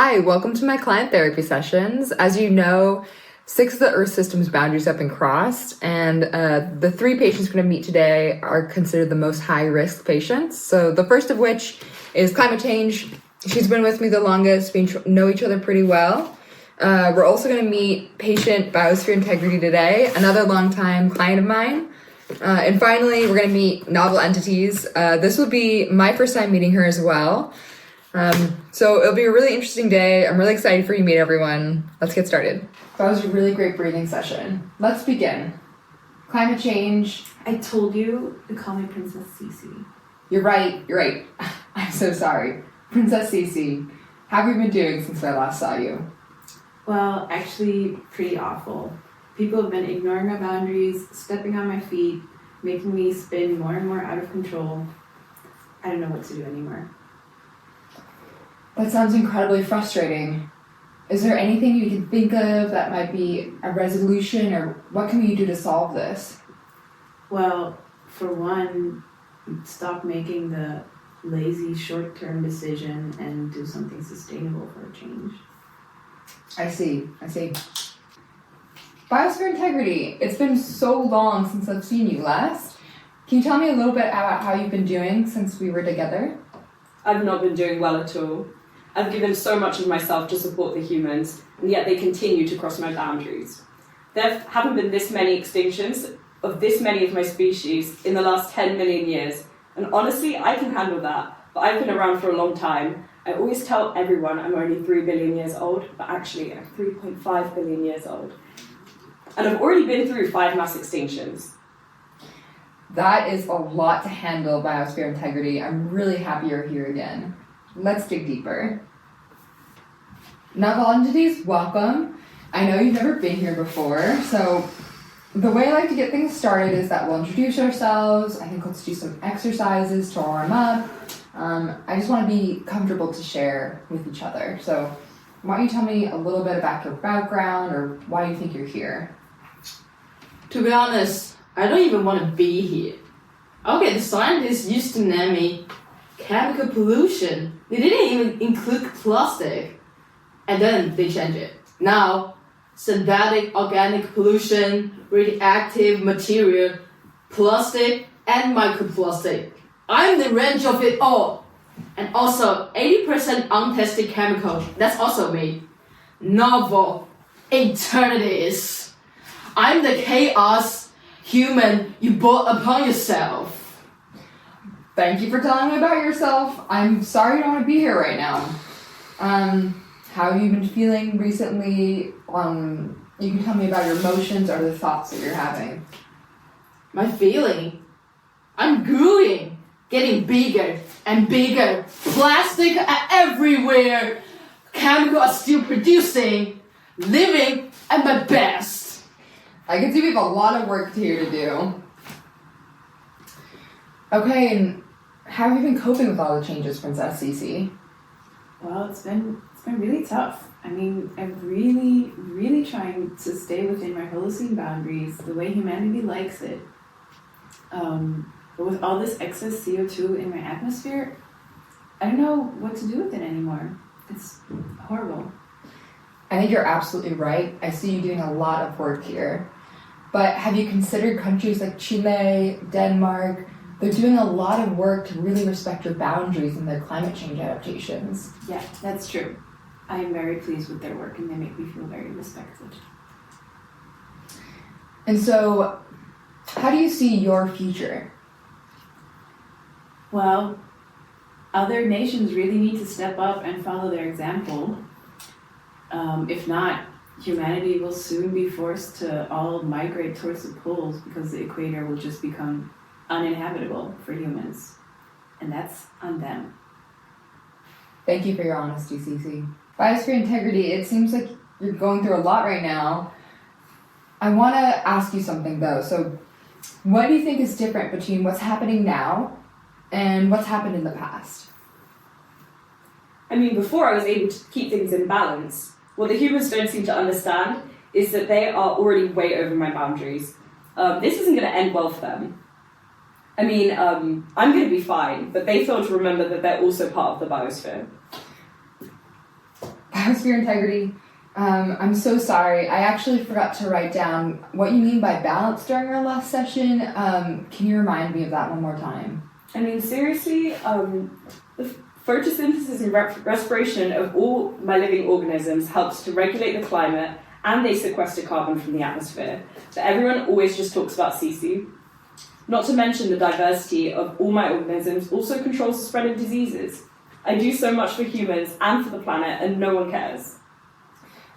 Hi, welcome to my client therapy sessions. As you know, 6 of the Earth system's boundaries have been crossed, and the 3 patients we're going to meet today are considered the most high-risk patients. So the first of which is climate change. She's been with me the longest. We know each other pretty well. We're also going to meet patient biosphere integrity today, another longtime client of mine. And finally, we're going to meet novel entities. This will be my first time meeting her as well. So it'll be a really interesting day. I'm really excited for you to meet everyone. Let's get started. That was a really great breathing session. Let's begin. Climate change. I told you to call me Princess Cece. You're right. I'm so sorry. Princess Cece, how have you been doing since I last saw you? Well, actually, pretty awful. People have been ignoring my boundaries, stepping on my feet, making me spin more and more out of control. I don't know what to do anymore. That sounds incredibly frustrating. Is there anything you can think of that might be a resolution, or what can you do to solve this? Well, for one, stop making the lazy short-term decision and do something sustainable for a change. I see. Biosphere integrity. It's been so long since I've seen you last. Can you tell me a little bit about how you've been doing since we were together? I've not been doing well at all. I've given so much of myself to support the humans, and yet they continue to cross my boundaries. There haven't been this many extinctions of this many of my species in the last 10 million years, and honestly, I can handle that, but I've been around for a long time. I always tell everyone I'm only 3 billion years old, but actually I'm 3.5 billion years old. And I've already been through 5 mass extinctions. That is a lot to handle, biosphere integrity. I'm really happy you're here again. Let's dig deeper. Novel entities, welcome. I know you've never been here before, so the way I like to get things started is that we'll introduce ourselves. I think let's do some exercises to warm up. I just want to be comfortable to share with each other. So why don't you tell me a little bit about your background or why you think you're here? To be honest, I don't even want to be here. Okay, the scientists used to name me chemical pollution. They didn't even include plastic. And then they changed it. Now, synthetic organic pollution, radioactive material, plastic, and microplastic. I'm the range of it all. And also 80% untested chemical. That's also me. Novel eternities. I'm the chaos human you brought upon yourself. Thank you for telling me about yourself. I'm sorry you don't want to be here right now. How have you been feeling recently? You can tell me about your emotions or the thoughts that you're having. My feeling? I'm growing, getting bigger and bigger. Plastic are everywhere. Chemicals are still producing. Living at my best. I can see we have a lot of work here to do. Okay, and how have you been coping with all the changes, Princess Cece? Well, it's been really tough. I mean, I'm really trying to stay within my Holocene boundaries, the way humanity likes it. But with all this excess CO2 in my atmosphere, I don't know what to do with it anymore. It's horrible. I think you're absolutely right. I see you doing a lot of work here. But have you considered countries like Chile, Denmark? They're doing a lot of work to really respect your boundaries in their climate change adaptations. Yeah, that's true. I am very pleased with their work and they make me feel very respected. And so, how do you see your future? Well, other nations really need to step up and follow their example. If not, humanity will soon be forced to all migrate towards the poles because the equator will just become uninhabitable for humans. And that's on them. Thank you for your honesty, Cece. Biosphere integrity, it seems like you're going through a lot right now. I want to ask you something though. So, what do you think is different between what's happening now and what's happened in the past? I mean, before I was able to keep things in balance. What the humans don't seem to understand is that they are already way over my boundaries. This isn't going to end well for them. I mean, I'm going to be fine, but they fail to remember that they're also part of the biosphere. Biosphere integrity. I'm so sorry. I actually forgot to write down what you mean by balance during our last session. Can you remind me of that one more time? I mean, seriously, the photosynthesis and respiration of all my living organisms helps to regulate the climate, and they sequester carbon from the atmosphere. But everyone always just talks about CC. Not to mention the diversity of all my organisms also controls the spread of diseases. I do so much for humans and for the planet, and no one cares.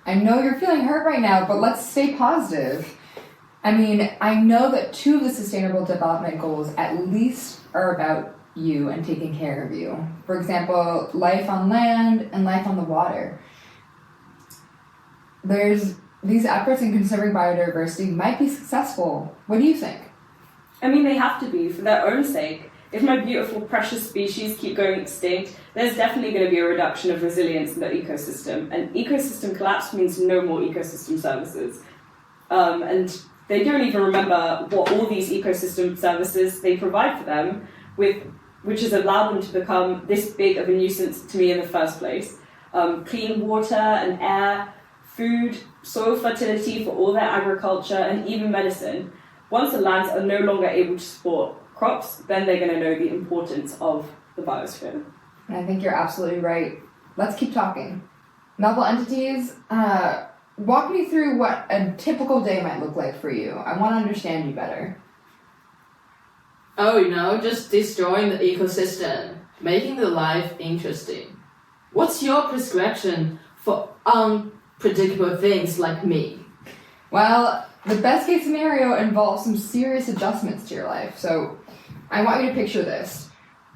I know you're feeling hurt right now, but let's stay positive. I mean, I know that 2 of the Sustainable Development Goals at least are about you and taking care of you. For example, life on land and life on the water. These efforts in conserving biodiversity might be successful. What do you think? I mean, they have to be, for their own sake. If my beautiful, precious species keep going extinct, there's definitely going to be a reduction of resilience in the ecosystem. And ecosystem collapse means no more ecosystem services. And they don't even remember what all these ecosystem services they provide for them, which has allowed them to become this big of a nuisance to me in the first place. Clean water and air, food, soil fertility for all their agriculture, and even medicine. Once the lands are no longer able to support crops, then they're going to know the importance of the biosphere. And I think you're absolutely right. Let's keep talking. Novel entities, walk me through what a typical day might look like for you. I want to understand you better. Oh, just destroying the ecosystem, making the life interesting. What's your prescription for unpredictable things like me? Well, the best case scenario involves some serious adjustments to your life. So I want you to picture this.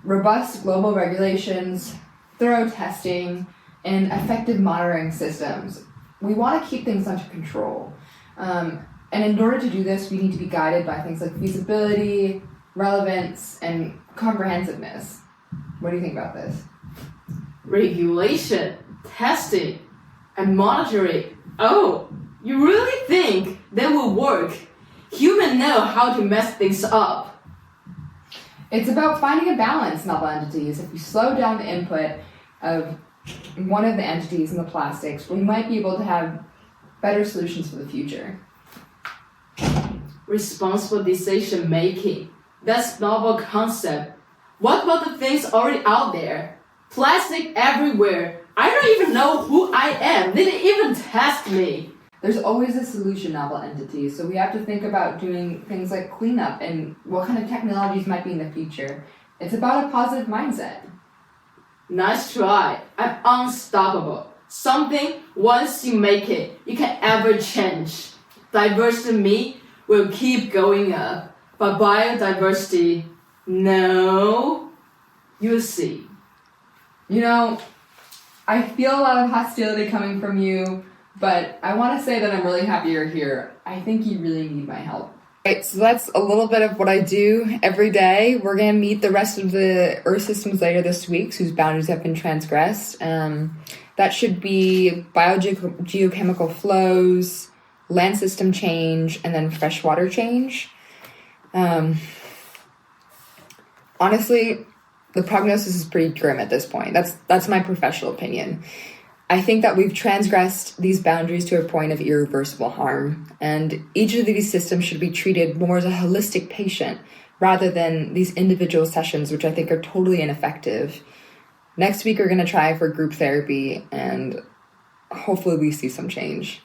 Robust global regulations, thorough testing, and effective monitoring systems. We want to keep things under control. And in order to do this, we need to be guided by things like feasibility, relevance, and comprehensiveness. What do you think about this? Regulation, testing, and monitoring. Oh, you really think they will work? Humans know how to mess things up. It's about finding a balance, novel entities. If we slow down the input of one of the entities in the plastics, we might be able to have better solutions for the future. Responsible decision making. That's novel concept. What about the things already out there? Plastic everywhere. I don't even know who I am. They didn't even test me. There's always a solution, novel entities, so we have to think about doing things like cleanup and what kind of technologies might be in the future. It's about a positive mindset. Nice try. I'm unstoppable. Something, once you make it, you can ever change. Diversity me will keep going up, but biodiversity, no. You'll see. You know, I feel a lot of hostility coming from you, but I want to say that I'm really happy you're here. I think you really need my help. Right, so that's a little bit of what I do every day. We're going to meet the rest of the Earth systems later this week, whose boundaries have been transgressed. That should be biogeochemical flows, land system change, and then freshwater change. Honestly, the prognosis is pretty grim at this point. That's my professional opinion. I think that we've transgressed these boundaries to a point of irreversible harm, and each of these systems should be treated more as a holistic patient rather than these individual sessions, which I think are totally ineffective. Next week, we're going to try for group therapy, and hopefully we see some change.